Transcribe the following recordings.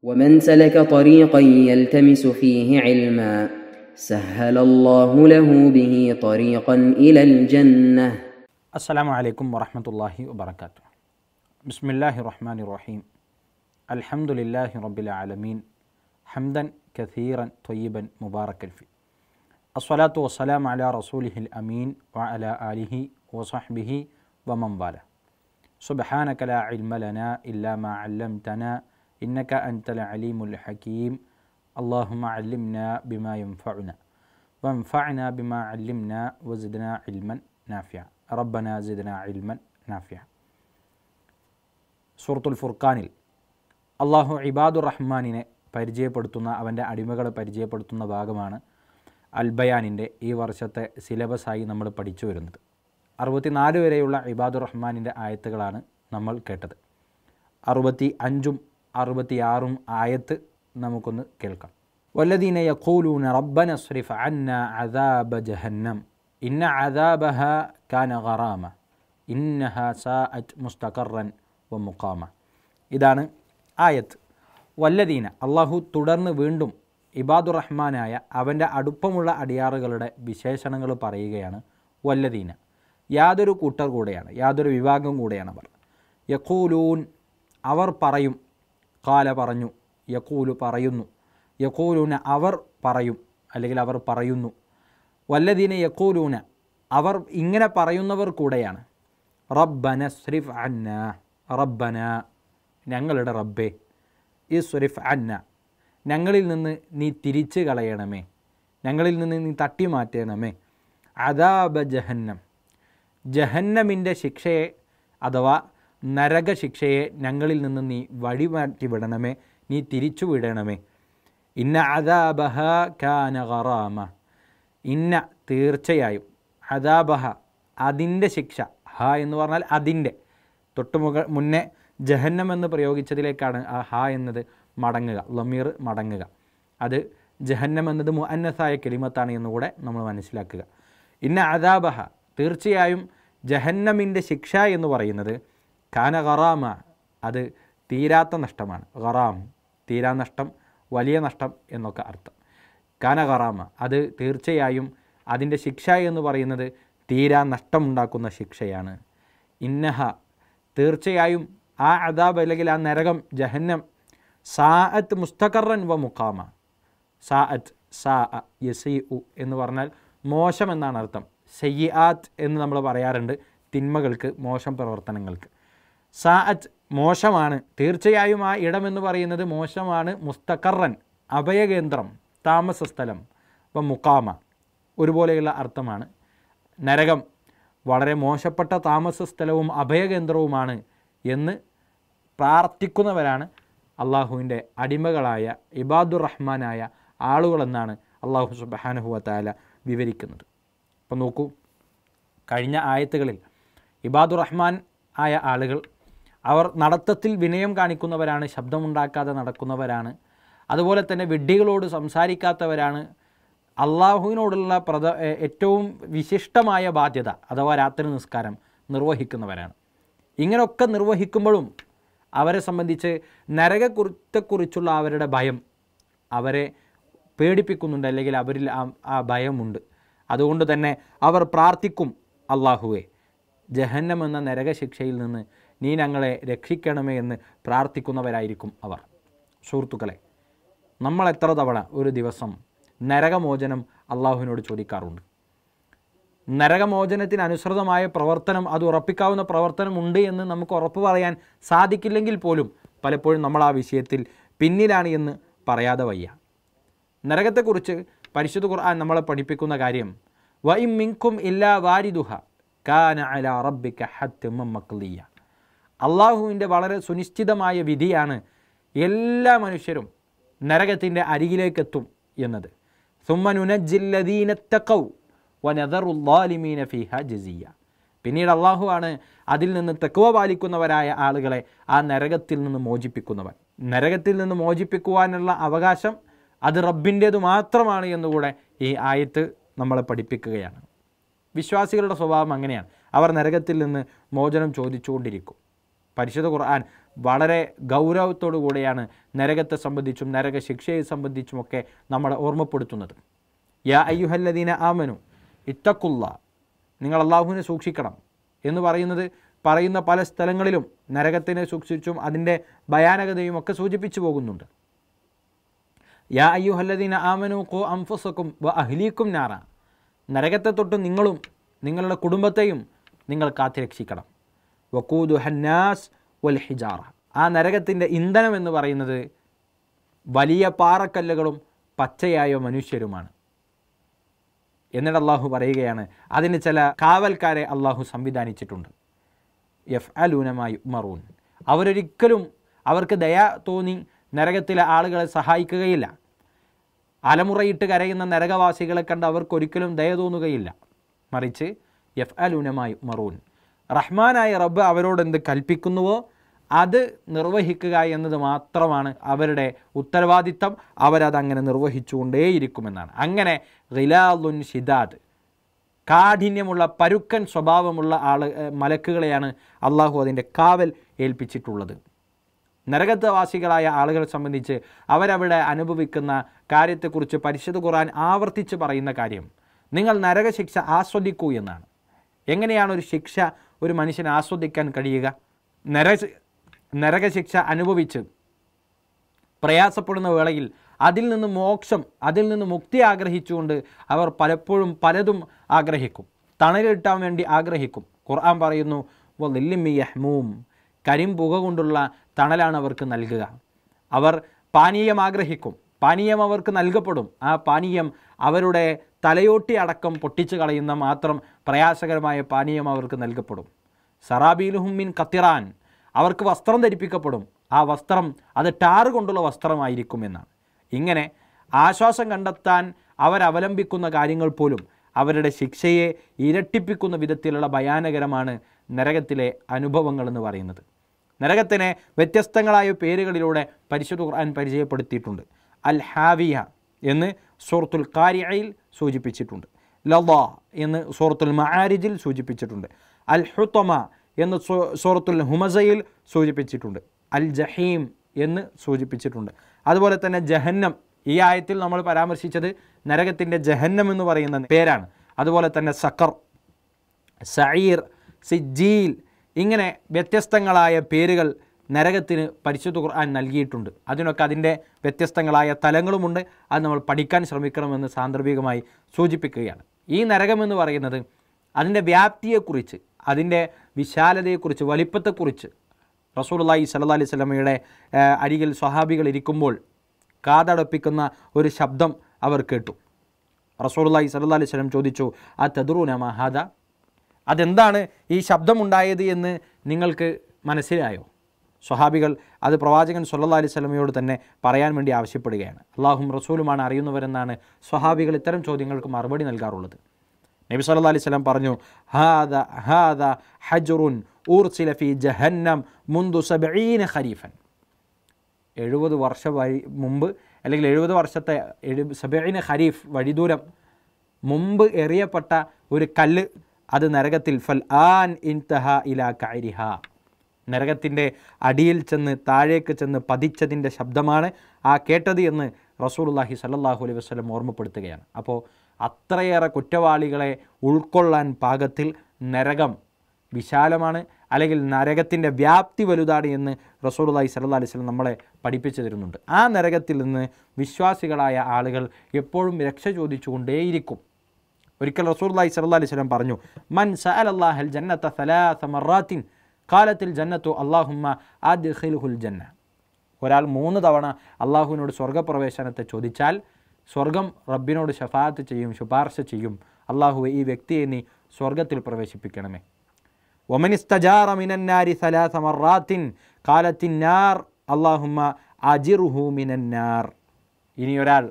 ومن سلك طريقا يلتمس فيه علما سهل الله له به طريقا إلى الجنة. السلام عليكم ورحمة الله وبركاته. بسم الله الرحمن الرحيم. الحمد لله رب العالمين حمدا كثيرا طيبا مباركا فيه. الصلاة والسلام على رسوله الأمين وعلى آله وصحبه ومن والاه. سبحانك لا علم لنا إلا ما علمتنا إنك أنت العليم الحكيم. اللهم علمنا بما ينفعنا وانفعنا بما علمنا وزدنا علما نافعا. ربنا زدنا علما نافعا. സൂറത്തുൽ ഫുർഖാനിൽ അള്ളാഹു ഇബാദുർ റഹ്മാനിനെ പരിചയപ്പെടുത്തുന്ന, അവൻ്റെ അടിമകളെ പരിചയപ്പെടുത്തുന്ന ഭാഗമാണ് അൽ ബയാനിൻ്റെ ഈ വർഷത്തെ സിലബസായി നമ്മൾ പഠിച്ചു വരുന്നത്. 64 വരെയുള്ള ഇബാദുർ റഹ്മാനിൻ്റെ ആയത്തുകളാണ് നമ്മൾ കേട്ടത്. 65ഉം 66ഉം ആയത്ത് നമുക്കൊന്ന് കേൾക്കാം. വല്ലദീന യഖൂലൂന റബ്ബന സ്രിഫ് അന്നാ അദാബ ജഹന്നം ഇന്ന അദാബഹ കാന ഗറാമ ഇന്നഹ സാഅത് മുസ്തഖറൻ വ മുഖാമ. ഇതാണ് ആയത്ത്. വല്ലദീന, അള്ളാഹു തുടർന്ന് വീണ്ടും ഇബാദുർ റഹ്മാനായ അവൻ്റെ അടുപ്പമുള്ള അടിയാറുകളുടെ വിശേഷണങ്ങൾ പറയുകയാണ്. വല്ലദീന, യാതൊരു കൂട്ടർ കൂടെയാണ്, യാതൊരു വിഭാഗം കൂടെയാണ് അവർ. യഖൂലൂൻ, അവർ പറയും. ഖാല പറഞ്ഞു, യഖൂലു പറയുന്നു, യഖൂലൂന അവർ പറയും, അല്ലെങ്കിൽ അവർ പറയുന്നു. വല്ലദീന യഖൂലൂന, അവർ ഇങ്ങനെ പറയുന്നവർ കൂടെയാണ്. റബ്ബന സ്രിഫ് അന്ന, റബ്ബന ഞങ്ങളുടെ റബ്ബേ, ഇസ്രിഫ് അന്ന ഞങ്ങളിൽ നിന്ന് നീ തിരിച്ചു കളയണമേ, ഞങ്ങളിൽ നിന്ന് നീ തട്ടിമാറ്റണമേ. അദാബ ജഹന്നം, ജഹന്നമിൻ്റെ ശിക്ഷയെ അഥവാ നരകശിക്ഷയെ ഞങ്ങളിൽ നിന്ന് നീ വഴിമാറ്റി വിടണമേ, നീ തിരിച്ചു വിടണമേ. ഇന്ന അദാബഹ കാന ഗറാമ, ഇന്ന തീർച്ചയായും, അദാബഹ അതിൻ്റെ ശിക്ഷ, ഹ എന്ന് പറഞ്ഞാൽ അതിൻ്റെ, മുന്നേ ജഹന്നം എന്ന് പ്രയോഗിച്ചതിലേക്കാണ് ആ ഹ എന്നത് മടങ്ങുക, ലമീർ മടങ്ങുക. അത് ജഹന്നം എന്നത് മുഅന്നസായ കലിമത്താണ് എന്നുകൂടെ നമ്മൾ മനസ്സിലാക്കുക. ഇന്ന അദാബഹ തീർച്ചയായും ജഹന്നമിൻ്റെ ശിക്ഷ എന്ന് പറയുന്നത് കാന ഗറാമ അത് തീരാത്ത നഷ്ടമാണ്. ഗറാം തീരാ നഷ്ടം, വലിയ നഷ്ടം എന്നൊക്കെ അർത്ഥം. കാന ഗറാമ അത് തീർച്ചയായും അതിൻ്റെ ശിക്ഷ എന്ന് പറയുന്നത് തീരാ നഷ്ടമുണ്ടാക്കുന്ന ശിക്ഷയാണ്. ഇന്നഹ തീർച്ചയായും ആ അദാബ് അല്ലെങ്കിൽ ആ നരകം ജഹന്നം സാഅത്ത് മുസ്തഖറൻ വ മുഖാമ. സാഅത്ത് സാ യസീഉ എന്ന് പറഞ്ഞാൽ മോശം എന്നാണ് അർത്ഥം. സയ്യിആത്ത് എന്ന് നമ്മൾ പറയാറുണ്ട് തിന്മകൾക്ക്, മോശം പ്രവർത്തനങ്ങൾക്ക്. സാഅത്ത് മോശമാണ്, തീർച്ചയായും ആ ഇടമെന്ന് പറയുന്നത് മോശമാണ്. മുസ്തഖറൻ അഭയകേന്ദ്രം, താമസ സ്ഥലം. അപ്പം മുഖാമ ഒരുപോലെയുള്ള അർത്ഥമാണ്. നരകം വളരെ മോശപ്പെട്ട താമസ സ്ഥലവും അഭയകേന്ദ്രവുമാണ് എന്ന് പ്രാർത്ഥിക്കുന്നവരാണ് അള്ളാഹുവിൻ്റെ അടിമകളായ ഇബാദുർ റഹ്മാനായ ആളുകളെന്നാണ് അള്ളാഹു സുബ്ഹാനഹു വ തആല വിവരിക്കുന്നത്. അപ്പം നോക്കൂ, കഴിഞ്ഞ ആയത്തുകളിൽ ഇബാദുർ റഹ്മാൻ ആയ ആളുകൾ അവർ നടത്തത്തിൽ വിനയം കാണിക്കുന്നവരാണ്, ശബ്ദമുണ്ടാക്കാതെ നടക്കുന്നവരാണ്, അതുപോലെ തന്നെ വിഡ്ഢികളോട് സംസാരിക്കാത്തവരാണ്, അള്ളാഹുവിനോടുള്ള ഏറ്റവും വിശിഷ്ടമായ ബാധ്യത അഥവാ രാത്രി നിസ്കാരം നിർവഹിക്കുന്നവരാണ്. ഇങ്ങനെയൊക്കെ നിർവഹിക്കുമ്പോഴും അവരെ സംബന്ധിച്ച് നരകത്തെക്കുറിച്ചുള്ള അവരുടെ ഭയം അവരെ പേടിപ്പിക്കുന്നുണ്ട്, അല്ലെങ്കിൽ അവരിൽ ആ ഭയമുണ്ട്. അതുകൊണ്ട് തന്നെ അവർ പ്രാർത്ഥിക്കും, അള്ളാഹുവേ ജഹന്നം എന്ന നരകശിക്ഷയിൽ നിന്ന് നീ ഞങ്ങളെ രക്ഷിക്കണമേ എന്ന് പ്രാർത്ഥിക്കുന്നവരായിരിക്കും അവർ. സുഹൃത്തുക്കളെ, നമ്മൾ എത്ര തവണ ഒരു ദിവസം നരകമോചനം അള്ളാഹുവിനോട് ചോദിക്കാറുണ്ട്? നരകമോചനത്തിന് അനുസൃതമായ പ്രവർത്തനം, അത് ഉറപ്പിക്കാവുന്ന പ്രവർത്തനമുണ്ട് എന്ന് നമുക്ക് ഉറപ്പ് പറയാൻ സാധിക്കില്ലെങ്കിൽ പോലും പലപ്പോഴും നമ്മൾ ആ വിഷയത്തിൽ പിന്നിലാണ് എന്ന് പറയാതെ വയ്യ. നരകത്തെക്കുറിച്ച് പരിശുദ്ധ ഖുർആൻ നമ്മളെ പഠിപ്പിക്കുന്ന കാര്യം, വഇൻ മിൻകും ഇല്ലാ വാരിദുഹ കാന അലാ റബ്ബിക ഹത്മൻ മഖ്ളിയ. അള്ളാഹുവിൻ്റെ വളരെ സുനിശ്ചിതമായ വിധിയാണ് എല്ലാ മനുഷ്യരും നരകത്തിൻ്റെ അരികിലേക്കെത്തും എന്നത്. സുമ്മ നുനജ്ജില്ലദീന തഖൗ വനദറുൽ ളാലിമീന ഫീഹാ ജസിയ. പിന്നീട് അള്ളാഹുവാണ് അതിൽ നിന്ന് തഖ്വ പാലിക്കുന്നവരായ ആളുകളെ ആ നരകത്തിൽ നിന്ന് മോചിപ്പിക്കുന്നവൻ. നരകത്തിൽ നിന്ന് മോചിപ്പിക്കുവാനുള്ള അവകാശം അത് റബ്ബിൻ്റേതു മാത്രമാണ് എന്നുകൂടെ ഈ ആയത്ത് നമ്മളെ പഠിപ്പിക്കുകയാണ്. വിശ്വാസികളുടെ സ്വഭാവം അങ്ങനെയാണ്. അവർ നരകത്തിൽ നിന്ന് മോചനം ചോദിച്ചുകൊണ്ടിരിക്കും. പരിശുദ്ധ ഖുർആൻ വളരെ ഗൗരവത്തോടു കൂടെയാണ് നരകത്തെ സംബന്ധിച്ചും നരകശിക്ഷയെ സംബന്ധിച്ചുമൊക്കെ നമ്മളെ ഓർമ്മപ്പെടുത്തുന്നത്. യാ അയ്യുഹല്ലദീന ആമനു ഇത്തഖുല്ലാ, നിങ്ങൾ അള്ളാഹുവിനെ സൂക്ഷിക്കണം എന്ന് പറയുന്ന പല സ്ഥലങ്ങളിലും നരകത്തിനെ സൂക്ഷിച്ചും അതിൻ്റെ ഭയാനകതയും ഒക്കെ സൂചിപ്പിച്ചു പോകുന്നുണ്ട്. യാ അയ്യുഹല്ലദീന ആമനു ഖു അൻഫുസകും വ അഹ്ലീകും നാറ, നരകത്തെ തൊട്ട് നിങ്ങളും നിങ്ങളുടെ കുടുംബത്തെയും നിങ്ങൾ കാത്തുരക്ഷിക്കണം. വഖൂദുഹന്നാസ് വൽ ഹിജാറ, ആ നരകത്തിൻ്റെ ഇന്ധനം എന്ന് പറയുന്നത് വലിയ പാറക്കല്ലുകളും പച്ചയായ മനുഷ്യരുമാണ്. എന്നിട്ട് അള്ളാഹു പറയുകയാണ്, അതിന് ചില കാവൽക്കാരെ അള്ളാഹു സംവിധാനിച്ചിട്ടുണ്ട്. യഫ്അലൂന മാ യുഅ്മറൂൻ, അവരൊരിക്കലും അവർക്ക് ദയ തോന്നി നരകത്തിലെ ആളുകളെ സഹായിക്കുകയില്ല. അലമുറയിട്ട് കരയുന്ന നരകവാസികളെ കണ്ട് അവർക്കൊരിക്കലും ദയ തോന്നുകയില്ല. മറിച്ച് യഫ്അലൂന മാ യുഅ്മറൂൻ, റഹ്മാനായ റബ്ബ് അവരോടെന്ത് കൽപ്പിക്കുന്നുവോ അത് നിർവഹിക്കുക എന്നത് മാത്രമാണ് അവരുടെ ഉത്തരവാദിത്തം. അവരതങ്ങനെ നിർവഹിച്ചുകൊണ്ടേയിരിക്കുമെന്നാണ്. അങ്ങനെ ഗിലാലുൻ ഷിദാദ്, കാഠിന്യമുള്ള പരുക്കൻ സ്വഭാവമുള്ള മലക്കുകളെയാണ് അള്ളാഹു അതിൻ്റെ കാവൽ ഏൽപ്പിച്ചിട്ടുള്ളത്. നരകവാസികളായ ആളുകളെ സംബന്ധിച്ച് അവരവിടെ അനുഭവിക്കുന്ന കാര്യത്തെക്കുറിച്ച് പരിശുദ്ധ ഖുർആൻ ആവർത്തിച്ച് പറയുന്ന കാര്യം, നിങ്ങൾ നരകശിക്ഷ ആസ്വദിക്കൂ എന്നാണ്. എങ്ങനെയാണ് ഒരു ശിക്ഷ ഒരു മനുഷ്യന് ആസ്വദിക്കാൻ കഴിയുക? നരകശിക്ഷ അനുഭവിച്ച് പ്രയാസപ്പെടുന്ന വേളയിൽ അതിൽ നിന്ന് മോക്ഷം, അതിൽ നിന്ന് മുക്തി ആഗ്രഹിച്ചുകൊണ്ട് അവർ പലപ്പോഴും പലതും ആഗ്രഹിക്കും. തണലിട്ടാൻ വേണ്ടി ആഗ്രഹിക്കും. ഖുർആൻ പറയുന്നു, വളില്ലിമ്മി യഹ്മൂം, കരിമ്പുക കൊണ്ടുള്ള തണലാണ് അവർക്ക് നൽകുക. അവർ പാനീയം ആഗ്രഹിക്കും, പാനീയം അവർക്ക് നൽകപ്പെടും. ആ പാനീയം അവരുടെ തലയോട്ടി അടക്കം പൊട്ടിച്ചു കളയുന്ന മാത്രം പ്രയാസകരമായ പാനീയം അവർക്ക് നൽകപ്പെടും. സറാബീലുഹും മിൻ ഖത്തിറാൻ, അവർക്ക് വസ്ത്രം ധരിപ്പിക്കപ്പെടും. ആ വസ്ത്രം അത് ടാറ് കൊണ്ടുള്ള വസ്ത്രമായിരിക്കും എന്നാണ്. ഇങ്ങനെ ആശ്വാസം കണ്ടെത്താൻ അവരവലംബിക്കുന്ന കാര്യങ്ങൾ പോലും അവരുടെ ശിക്ഷയെ ഇരട്ടിപ്പിക്കുന്ന വിധത്തിലുള്ള ഭയാനകരമാണ് നരകത്തിലെ അനുഭവങ്ങൾ എന്ന് പറയുന്നത്. നരകത്തിനെ വ്യത്യസ്തങ്ങളായ പേരുകളിലൂടെ പരിശുദ്ധ ഖുർആൻ പരിചയപ്പെടുത്തിയിട്ടുണ്ട്. അൽ ഹാവിയ എന്ന് സൂറത്തുൽ ഖാരിഅയിൽ സൂചിപ്പിച്ചിട്ടുണ്ട്. ലളാ എന്ന് സൂറത്തുൽ മആരിജിൽ സൂചിപ്പിച്ചിട്ടുണ്ട്. അൽ ഹുതമ എന്ന് സൂറത്തുൽ ഹുമസയിൽ സൂചിപ്പിച്ചിട്ടുണ്ട്. അൽ ജഹീം എന്ന് സൂചിപ്പിച്ചിട്ടുണ്ട്. അതുപോലെ തന്നെ ജഹന്നം, ഈ ആയത്തിൽ നമ്മൾ പരാമർശിച്ചത് നരകത്തിൻ്റെ ജഹന്നം എന്ന് പറയുന്ന പേരാണ്. അതുപോലെ തന്നെ സഖർ, സഈർ, സിജ്ജീൽ, ഇങ്ങനെ വ്യത്യസ്തങ്ങളായ പേരുകൾ നരകത്തിന് പരിശുദ്ധ ഖുർആൻ നൽകിയിട്ടുണ്ട്. അതിനൊക്കെ അതിൻ്റെ വ്യത്യസ്തങ്ങളായ തലങ്ങളുമുണ്ട്. അത് നമ്മൾ പഠിക്കാൻ ശ്രമിക്കണമെന്ന് സാന്ദർഭികമായി സൂചിപ്പിക്കുകയാണ്. ഈ നരകമെന്ന് പറയുന്നത് അതിൻ്റെ വ്യാപ്തിയെക്കുറിച്ച്, അതിൻ്റെ വിശാലതയെക്കുറിച്ച്, വലിപ്പത്തെക്കുറിച്ച് റസൂലുള്ളാഹി സ്വല്ലല്ലാഹി അലൈഹി വസല്ലമയുടെ അരികിൽ സ്വഹാബികൾ ഇരിക്കുമ്പോൾ കാതടപ്പിക്കുന്ന ഒരു ശബ്ദം അവർ കേട്ടു. റസൂലുള്ളാഹി സ്വല്ലല്ലാഹി അലൈഹി വസല്ലം ചോദിച്ചു, അതദ്റൂന മാ ഹാദാ, അതെന്താണ് ഈ ശബ്ദമുണ്ടായത് എന്ന് നിങ്ങൾക്ക് മനസ്സിലായോ? സ്വഹാബികൾ അത് പ്രവാചകൻ സ്വല്ലല്ലാഹി അലൈഹി വസല്ലമയോട് തന്നെ പറയാൻ വേണ്ടി ആവശ്യപ്പെടുകയാണ്. അള്ളാഹും റസൂലുമാണ് അറിയുന്നവരെന്നാണ് സ്വഹാബികൾ ഇത്തരം ചോദ്യങ്ങൾക്ക് മറുപടി നൽകാറുള്ളത്. നബി സല്ലല്ലാഹി അലൈഹി വസല്ലം പറഞ്ഞു, ഹാദാ ഹജ്റുൻ ഉർസില ഫീ ജഹന്നം മുൻദു 70 ഖരീഫൻ, 70 വർഷം മുമ്പ്, അല്ലെങ്കിൽ 70 വർഷത്തെ 70 ഖരീഫ് വഴിദൂരം മുമ്പ് എറിയപ്പെട്ട ഒരു കല്ല്, അത് നരകത്തിൽ ഫൽ ആൻ ഇൻതഹ ഇലാ കഅരിഹ, നരകത്തിൻ്റെ അടിയിൽ ചെന്ന് താഴേക്ക് ചെന്ന് പതിച്ചതിൻ്റെ ശബ്ദമാണ് ആ കേട്ടത് എന്ന് റസൂലുള്ളാഹി സ്വല്ലല്ലാഹു അലൈഹി വസല്ലം ഓർമ്മപ്പെടുത്തുകയാണ്. അപ്പോൾ അത്രയേറെ കുറ്റവാളികളെ ഉൾക്കൊള്ളാൻ പാകത്തിൽ നരകം വിശാലമാണ്, അല്ലെങ്കിൽ നരകത്തിൻ്റെ വ്യാപ്തി വലുതാണ് എന്ന് റസൂലുള്ളാഹി സ്വല്ലല്ലാഹി അലൈഹി വസല്ലം നമ്മളെ പഠിപ്പിച്ചു തരുന്നുണ്ട്. ആ നരകത്തിൽ നിന്ന് വിശ്വാസികളായ ആളുകൾ എപ്പോഴും രക്ഷ ചോദിച്ചുകൊണ്ടേയിരിക്കും. ഒരിക്കൽ റസൂലുള്ളാഹി സ്വല്ലല്ലാഹി അലൈഹി വസല്ലം പറഞ്ഞു, മൻ സഅലല്ലാഹൽ ജന്നത 3 മറാത്തിൻ ഖാലത്തിൽ ജന്നത്തു അല്ലാഹുമ്മ അദ്ഖിൽഹുൽ ജന്ന, ഒരാൾ 3 തവണ അള്ളാഹുവിനോട് സ്വർഗ്ഗപ്രവേശനത്തെ ചോദിച്ചാൽ സ്വർഗം റബ്ബിനോട് ശഫാഅത്ത് ചെയ്യും, ശുപാർശ ചെയ്യും, അള്ളാഹുവെ ഈ വ്യക്തിയെ നീ സ്വർഗത്തിൽ പ്രവേശിപ്പിക്കണമേ. വമൻ ഇസ്തജാറ മിനന്നാരി 3 മറാത്തിൻ ഖാലത്തിന്നാർ അല്ലാഹുമ്മ അജിർഹു മിനന്നാർ, ഇനി ഒരാൾ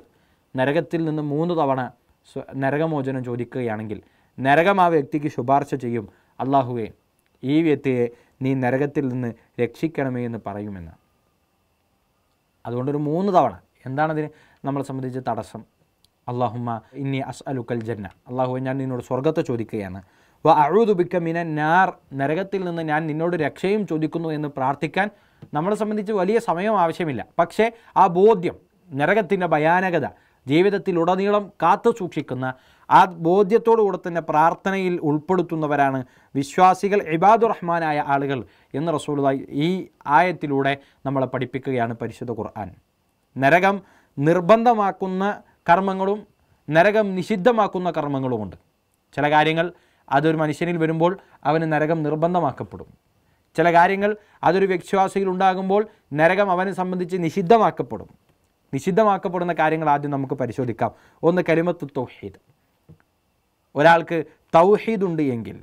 നരകത്തിൽ നിന്ന് 3 തവണ നരകമോചനം ചോദിക്കുകയാണെങ്കിൽ നരകം ആ വ്യക്തിക്ക് ശുപാർശ ചെയ്യും, അള്ളാഹുവെ ഈ വ്യക്തിയെ നീ നരകത്തിൽ നിന്ന് രക്ഷിക്കണമേ എന്ന് പറയുമെന്ന്. അതുകൊണ്ടൊരു 3 തവണ. എന്താണതിന് നമ്മളെ സംബന്ധിച്ച് തടസ്സം? അല്ലാഹുമ്മ ഇന്നി അസ്അലുക്കൽ ജന്ന, അള്ളാഹുവെ ഞാൻ നിന്നോട് സ്വർഗത്തെ ചോദിക്കുകയാണ്. വ അഊദു ബിക മിനൻ നാർ, നരകത്തിൽ നിന്ന് ഞാൻ നിന്നോട് രക്ഷയും ചോദിക്കുന്നു എന്ന് പ്രാർത്ഥിക്കാൻ നമ്മളെ സംബന്ധിച്ച് വലിയ സമയം ആവശ്യമില്ല. പക്ഷേ ആ ബോധ്യം, നരകത്തിൻ്റെ ഭയാനകത ജീവിതത്തിലുടനീളം കാത്തു സൂക്ഷിക്കുന്ന ആ ബോധ്യത്തോടുകൂടെ തന്നെ പ്രാർത്ഥനയിൽ ഉൾപ്പെടുത്തുന്നവരാണ് വിശ്വാസികൾ, ഇബാദുർ റഹ്മാനായ ആളുകൾ എന്ന് റസൂലുള്ളാഹി ഈ ആയത്തിലൂടെ നമ്മളെ പഠിപ്പിക്കുകയാണ് പരിശുദ്ധ ഖുർആൻ. നരകം നിർബന്ധമാക്കുന്ന കർമ്മങ്ങളും നരകം നിഷിദ്ധമാക്കുന്ന കർമ്മങ്ങളുമുണ്ട്. ചില കാര്യങ്ങൾ അതൊരു മനുഷ്യനിൽ വരുമ്പോൾ അവന് നരകം നിർബന്ധമാക്കപ്പെടും. ചില കാര്യങ്ങൾ അതൊരു വിശ്വാസിയിൽ ഉണ്ടാകുമ്പോൾ നരകം അവനെ സംബന്ധിച്ച് നിഷിദ്ധമാക്കപ്പെടും. നിഷിദ്ധമാക്കപ്പെടുന്ന കാര്യങ്ങൾ ആദ്യം നമുക്ക് പരിശോധിക്കാം. ഒന്ന് കലിമത്തു തൗഹീദ്. ഒരാൾക്ക് തൗഹീദ് ഉണ്ട് എങ്കിൽ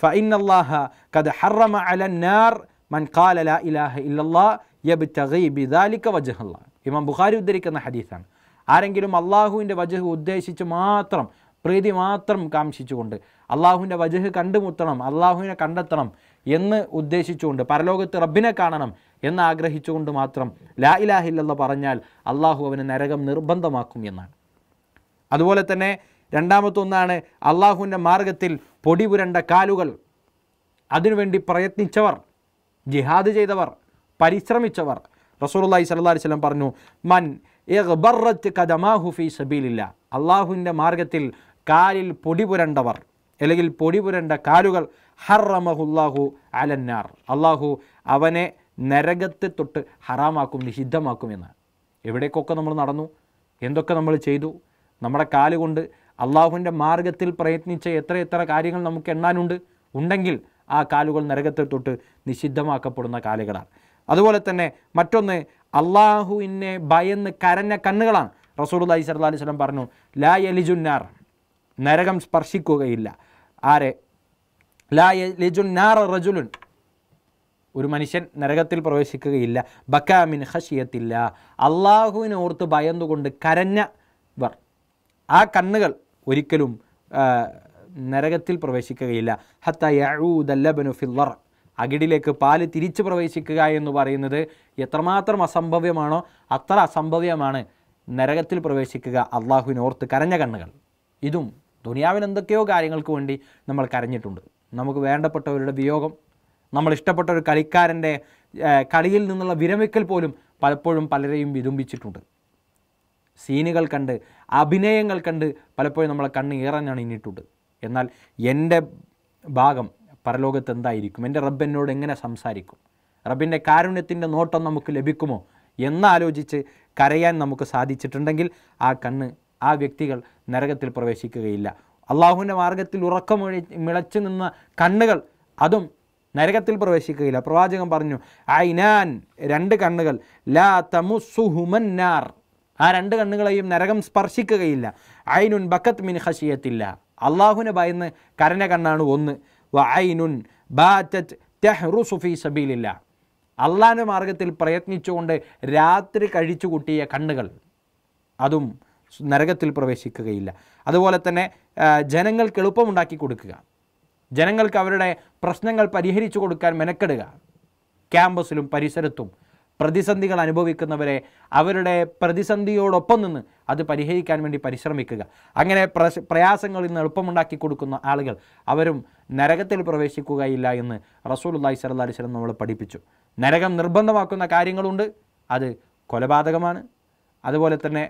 ഫഇന്നല്ലാഹ ഖദ് ഹറമ അലന്നാർ മൻ ഖാല ലാ ഇലാഹ ഇല്ലല്ലാഹ് യബ്തഗി ബിദാലിക വജ്ഹല്ലാഹ്. ഇമാം ബുഖാരി ഉദ്ധരിക്കുന്ന ഹദീസാണ്. ആരെങ്കിലും അള്ളാഹുവിൻ്റെ വജ്ഹ് ഉദ്ദേശിച്ച് മാത്രം, പ്രീതി മാത്രം കാംക്ഷിച്ചുകൊണ്ട്, അള്ളാഹുവിൻ്റെ വജ്ഹ് കണ്ടുമുട്ടണം, അള്ളാഹുവിനെ കണ്ടെത്തണം എന്ന് ഉദ്ദേശിച്ചുകൊണ്ട്, പരലോകത്ത് റബ്ബിനെ കാണണം എന്ന് ആഗ്രഹിച്ചുകൊണ്ട് മാത്രം ലാ ഇലാഹ ഇല്ലല്ലാഹ് പറഞ്ഞാൽ അള്ളാഹു അവന് നരകം നിർബന്ധമാക്കും എന്നാണ്. അതുപോലെ തന്നെ രണ്ടാമത്തൊന്നാണ് അള്ളാഹുവിൻ്റെ മാർഗത്തിൽ പൊടി പുരണ്ട കാലുകൾ, അതിനുവേണ്ടി പ്രയത്നിച്ചവർ, ജിഹാദ് ചെയ്തവർ, പരിശ്രമിച്ചവർ. റസൂലുള്ളാഹി സ്വല്ലല്ലാഹി അലൈഹി വസല്ലം പറഞ്ഞു, മൻ ഇഗ്ബറത് ഖദമാഹു ഫീ സബീലില്ലാഹ്, അള്ളാഹുവിൻ്റെ മാർഗത്തിൽ കാലിൽ പൊടി പുരണ്ടവർ അല്ലെങ്കിൽ പൊടി പുരണ്ട കാലുകൾ, ഹറമഹുല്ലാഹു അലന്നാർ, അള്ളാഹു അവനെ നരകത്തെ തൊട്ട് ഹറാമാക്കും, നിഷിദ്ധമാക്കും എന്ന്. എവിടേക്കൊക്കെ നമ്മൾ നടന്നു, എന്തൊക്കെ നമ്മൾ ചെയ്തു, നമ്മുടെ കാലുകൊണ്ട് അള്ളാഹുവിൻ്റെ മാർഗത്തിൽ പ്രയത്നിച്ച എത്ര കാര്യങ്ങൾ നമുക്ക് എണ്ണാനുണ്ട്. ഉണ്ടെങ്കിൽ ആ കാലുകൾ നരകത്തെ തൊട്ട് നിഷിദ്ധമാക്കപ്പെടുന്ന കാലുകളാണ്. അതുപോലെ തന്നെ മറ്റൊന്ന് അള്ളാഹുവിനെ ഭയന്ന് കരഞ്ഞ കണ്ണുകളാണ്. റസൂലുള്ളാഹി സ്വല്ലല്ലാഹി അലൈഹി വസല്ലം പറഞ്ഞു, ലാ യലിജുന്നാർ, നരകം സ്പർശിക്കുകയില്ല. ആരെ? ലാ യലിജുന്നാർ റജുലുൻ, ഒരു മനുഷ്യൻ നരകത്തിൽ പ്രവേശിക്കുകയില്ല. ബക്കാ മിൻ ഖശിയത്തില്ല, അള്ളാഹുവിനെ ഓർത്ത് ഭയന്നുകൊണ്ട് കരഞ്ഞവർ, ആ കണ്ണുകൾ ഒരിക്കലും നരകത്തിൽ പ്രവേശിക്കുകയില്ല. ഹത്താ യഊദൽ ലബനു ഫിൽ ദർ, അകിടിലേക്ക് പാല് തിരിച്ചു പ്രവേശിക്കുക എന്ന് പറയുന്നത് എത്രമാത്രം അസംഭവ്യമാണോ അത്ര അസംഭവ്യമാണ് നരകത്തിൽ പ്രവേശിക്കുക അള്ളാഹുവിനെ ഓർത്ത് കരഞ്ഞ കണ്ണുകൾ. ഇതും ദുനിയാവിൽ എന്തൊക്കെയോ കാര്യങ്ങൾക്ക് വേണ്ടി നമ്മൾ കരഞ്ഞിട്ടുണ്ട്. നമുക്ക് വേണ്ടപ്പെട്ടവരുടെ വിയോഗം, നമ്മൾ ഇഷ്ടപ്പെട്ട ഒരു കളിക്കാരൻ്റെ കളിയിൽ നിന്നുള്ള വിരമിക്കൽ പോലും പലപ്പോഴും പലരെയും വിതുമ്പിച്ചിട്ടുണ്ട്. സീനുകൾ കണ്ട്, അഭിനയങ്ങൾ കണ്ട് പലപ്പോഴും നമ്മളെ കണ്ണ് ഈറഞ്ഞണിഞ്ഞിട്ടുണ്ട്. എന്നാൽ എൻ്റെ ഭാഗം പരലോകത്ത് എന്തായിരിക്കും, എൻ്റെ റബ്ബ് എന്നോട് എങ്ങനെ സംസാരിക്കും, റബ്ബിൻ്റെ കാരുണ്യത്തിൻ്റെ നോട്ടം നമുക്ക് ലഭിക്കുമോ എന്നാലോചിച്ച് കരയാൻ നമുക്ക് സാധിച്ചിട്ടുണ്ടെങ്കിൽ ആ കണ്ണ്, ആ വ്യക്തികൾ നരകത്തിൽ പ്രവേശിക്കുകയില്ല. അള്ളാഹുവിൻ്റെ മാർഗത്തിൽ മിളച്ചു നിന്ന കണ്ണുകൾ, അതും നരകത്തിൽ പ്രവേശിക്കുകയില്ല. പ്രവാചകൻ പറഞ്ഞു, ഐനാൻ, രണ്ട് കണ്ണുകൾ, ലാ തമുസ്സുഹുമന്നാർ, ആ രണ്ട് കണ്ണുകളെയും നരകം സ്പർശിക്കുകയില്ല. ഐനുൻ ബക്കത്ത് മിൻ ഖശിയത്തില്ല, അള്ളാഹുവിനെ ഭയന്ന് കരഞ്ഞ കണ്ണാണ് ഒന്ന്. വ ഐനുൻ ബാതത് തഹ്റുസു ഫീ സബീലില്ലാ, അള്ളാഹുവിൻ്റെ മാർഗത്തിൽ പ്രയത്നിച്ചുകൊണ്ട് രാത്രി കഴിച്ചു കൂട്ടിയ കണ്ണുകൾ, അതും നരകത്തിൽ പ്രവേശിക്കുകയില്ല. അതുപോലെ തന്നെ ജനങ്ങൾക്ക് എളുപ്പമുണ്ടാക്കി കൊടുക്കുക, ജനങ്ങൾക്ക് അവരുടെ പ്രശ്നങ്ങൾ പരിഹരിച്ചു കൊടുക്കാൻ മെനക്കെടുക. ക്യാമ്പസിലും പരിസരത്തും പ്രതിസന്ധികൾ അനുഭവിക്കുന്നവരെ അവരുടെ പ്രതിസന്ധിയോടൊപ്പം നിന്ന് അത് പരിഹരിക്കാൻ വേണ്ടി പരിശ്രമിക്കുക. അങ്ങനെ പ്രയാസങ്ങളിൽ നിന്ന് എളുപ്പമുണ്ടാക്കി കൊടുക്കുന്ന ആളുകൾ അവരും നരകത്തിൽ പ്രവേശിക്കുകയില്ല എന്ന് റസൂലുള്ളാഹി സ്വല്ലല്ലാഹി അലൈഹി വസല്ലം നമ്മളെ പഠിപ്പിച്ചു. നരകം നിർബന്ധമാക്കുന്ന കാര്യങ്ങളുണ്ട്, അത് കൊലപാതകമാണ്, അതുപോലെ തന്നെ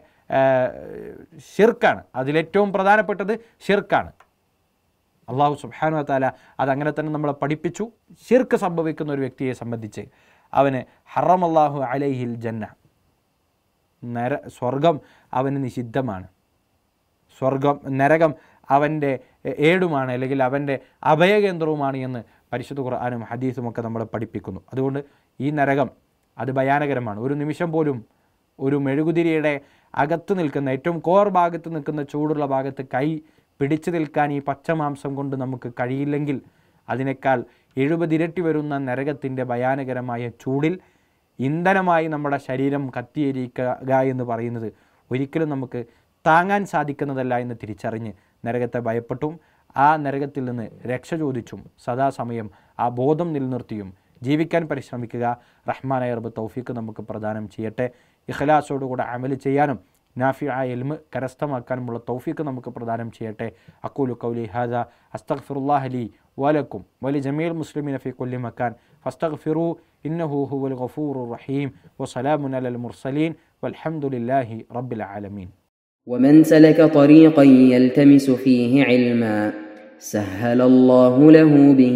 ഷിർക്കാണ്. അതിലേറ്റവും പ്രധാനപ്പെട്ടത് ഷിർക്കാണ്. അള്ളാഹു സുബ്ഹാനഹു വ തആല അതങ്ങനെ തന്നെ നമ്മളെ പഠിപ്പിച്ചു. ഷിർക്ക് സംഭവിക്കുന്ന ഒരു വ്യക്തിയെ സംബന്ധിച്ച് അവന് ഹറമല്ലാഹു അലൈഹിൽ ജന്ന, സ്വർഗം അവന് നിഷിദ്ധമാണ്, നരകം അവൻ്റെ ഏടുമാണ്, അല്ലെങ്കിൽ അവൻ്റെ അഭയകേന്ദ്രവുമാണ് എന്ന് പരിശുദ്ധ ഖുർആനും ഹദീസുമൊക്കെ നമ്മളെ പഠിപ്പിക്കുന്നു. അതുകൊണ്ട് ഈ നരകം അത് ഭയാനകരമാണ്. ഒരു നിമിഷം പോലും ഒരു മെഴുകുതിരിയുടെ അകത്ത് നിൽക്കുന്ന, ഏറ്റവും കോർ ഭാഗത്ത് നിൽക്കുന്ന ചൂടുള്ള ഭാഗത്ത് കൈ പിടിച്ചു നിൽക്കാൻ ഈ പച്ചമാംസം കൊണ്ട് നമുക്ക് കഴിയില്ലെങ്കിൽ അതിനേക്കാൾ 70 ഇരട്ടി വരുന്ന നരകത്തിൻ്റെ ഭയാനകരമായ ചൂടിൽ ഇന്ധനമായി നമ്മുടെ ശരീരം കത്തിയിരിക്കുക എന്ന് പറയുന്നത് ഒരിക്കലും നമുക്ക് താങ്ങാൻ സാധിക്കുന്നതല്ല എന്ന് തിരിച്ചറിഞ്ഞ് നരകത്തെ ഭയപ്പെട്ടും ആ നരകത്തിൽ നിന്ന് രക്ഷ ചോദിച്ചും സദാസമയം ആ ബോധം നിലനിർത്തിയും ജീവിക്കാൻ പരിശ്രമിക്കുക. റഹ്മാനായ റബ്ബ് തൗഫീഖ് നമുക്ക് പ്രദാനം ചെയ്യട്ടെ. ഇഖ്ലാസോടുകൂടെ അമൽ ചെയ്യാനും നാഫിആയ ഇൽമ് കരസ്ഥമാക്കാനുമുള്ള തൗഫീഖ് നമുക്ക് പ്രദാനം ചെയ്യട്ടെ. അഖൂലു ഖൗലി ഹാദാ അസ്തഗ്ഫിറുല്ലാഹ ലി വലക്കും വലി ജമീൽ മുസ്ലിമീന ഫീ കുല്ലി മക്കാൻ ഫസ്തഗ്ഫിറൂ ഇന്നഹു ഹുവൽ ഗഫൂറുർ റഹീം. വസലാമുൻ അലൽ മുർസലീൻ വൽഹംദുലില്ലാഹി റബ്ബിൽ ആലമീൻ. ومن سلك طريقا يلتمس فيه علما سهل الله له به